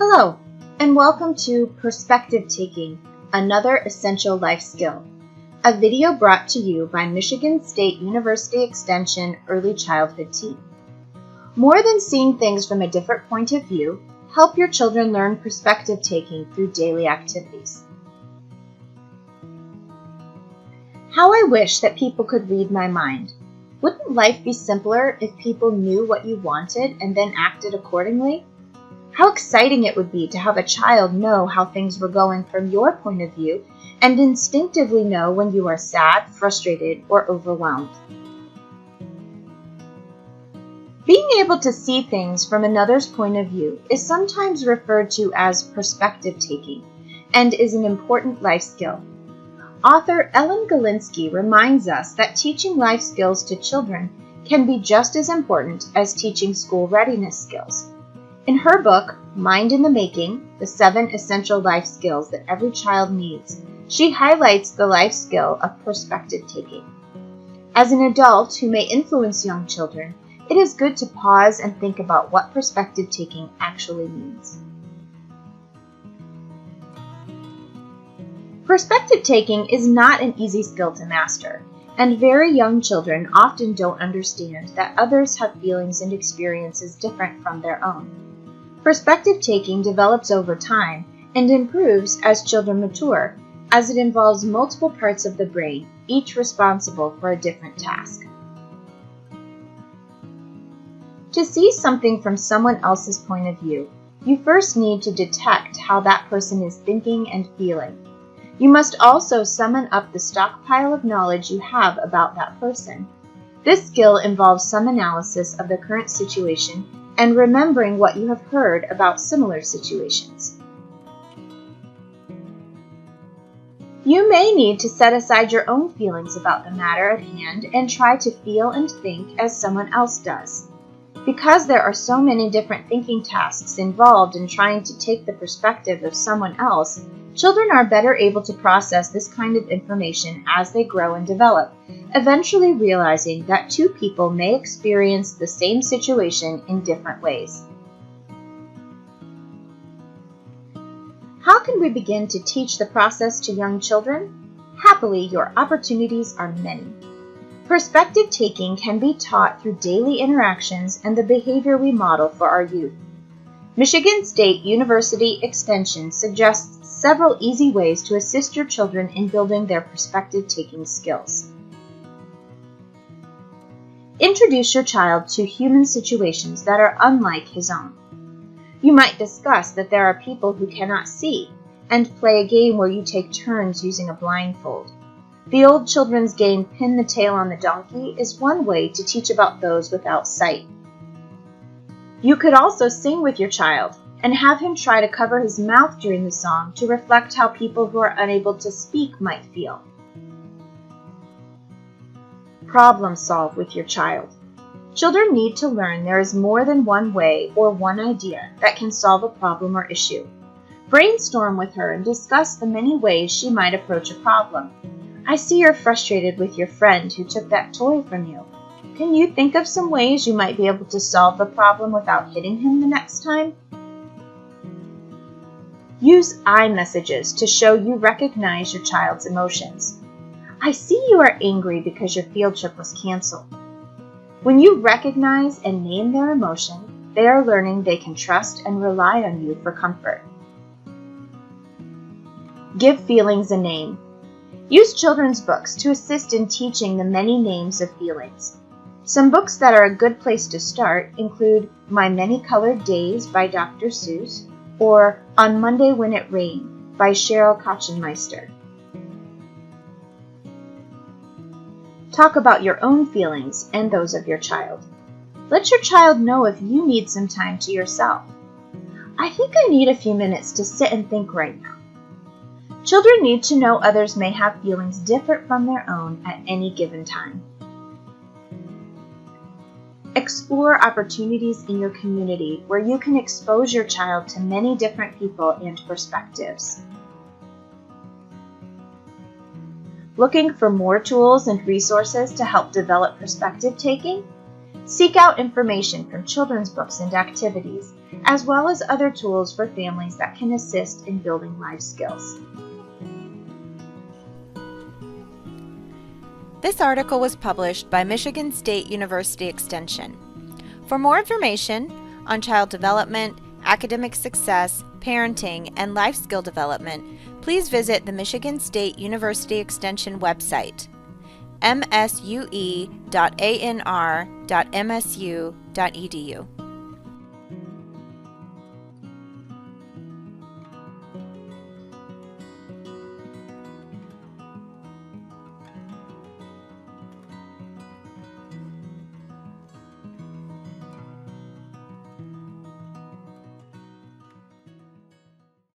Hello, and welcome to Perspective Taking, another essential life skill, a video brought to you by Michigan State University Extension Early Childhood Team. More than seeing things from a different point of view, help your children learn perspective taking through daily activities. How I wish that people could read my mind. Wouldn't life be simpler if people knew what you wanted and then acted accordingly? How exciting it would be to have a child know how things were going from your point of view and instinctively know when you are sad, frustrated, or overwhelmed. Being able to see things from another's point of view is sometimes referred to as perspective taking and is an important life skill. Author Ellen Galinsky reminds us that teaching life skills to children can be just as important as teaching school readiness skills. In her book, Mind in the Making, The 7 Essential Life Skills That Every Child Needs, she highlights the life skill of perspective taking. As an adult who may influence young children, it is good to pause and think about what perspective taking actually means. Perspective taking is not an easy skill to master, and very young children often don't understand that others have feelings and experiences different from their own. Perspective taking develops over time and improves as children mature, as it involves multiple parts of the brain, each responsible for a different task. To see something from someone else's point of view, you first need to detect how that person is thinking and feeling. You must also summon up the stockpile of knowledge you have about that person. This skill involves some analysis of the current situation and remembering what you have heard about similar situations. You may need to set aside your own feelings about the matter at hand and try to feel and think as someone else does. Because there are so many different thinking tasks involved in trying to take the perspective of someone else, children are better able to process this kind of information as they grow and develop, eventually realizing that two people may experience the same situation in different ways. How can we begin to teach the process to young children? Happily, your opportunities are many. Perspective taking can be taught through daily interactions and the behavior we model for our youth. Michigan State University Extension suggests several easy ways to assist your children in building their perspective-taking skills. Introduce your child to human situations that are unlike his own. You might discuss that there are people who cannot see, and play a game where you take turns using a blindfold. The old children's game Pin the Tail on the Donkey is one way to teach about those without sight. You could also sing with your child and have him try to cover his mouth during the song to reflect how people who are unable to speak might feel. Problem solve with your child. Children need to learn there is more than one way or one idea that can solve a problem or issue. Brainstorm with her and discuss the many ways she might approach a problem. I see you're frustrated with your friend who took that toy from you. Can you think of some ways you might be able to solve the problem without hitting him the next time? Use I messages to show you recognize your child's emotions. I see you are angry because your field trip was canceled. When you recognize and name their emotion, they are learning they can trust and rely on you for comfort. Give feelings a name. Use children's books to assist in teaching the many names of feelings. Some books that are a good place to start include My Many-Colored Days by Dr. Seuss or On Monday When It Rained by Cheryl Kotchenmeister. Talk about your own feelings and those of your child. Let your child know if you need some time to yourself. I think I need a few minutes to sit and think right now. Children need to know others may have feelings different from their own at any given time. Explore opportunities in your community where you can expose your child to many different people and perspectives. Looking for more tools and resources to help develop perspective taking? Seek out information from children's books and activities, as well as other tools for families that can assist in building life skills. This article was published by Michigan State University Extension. For more information on child development, academic success, parenting, and life skill development, please visit the Michigan State University Extension website, msue.anr.msu.edu.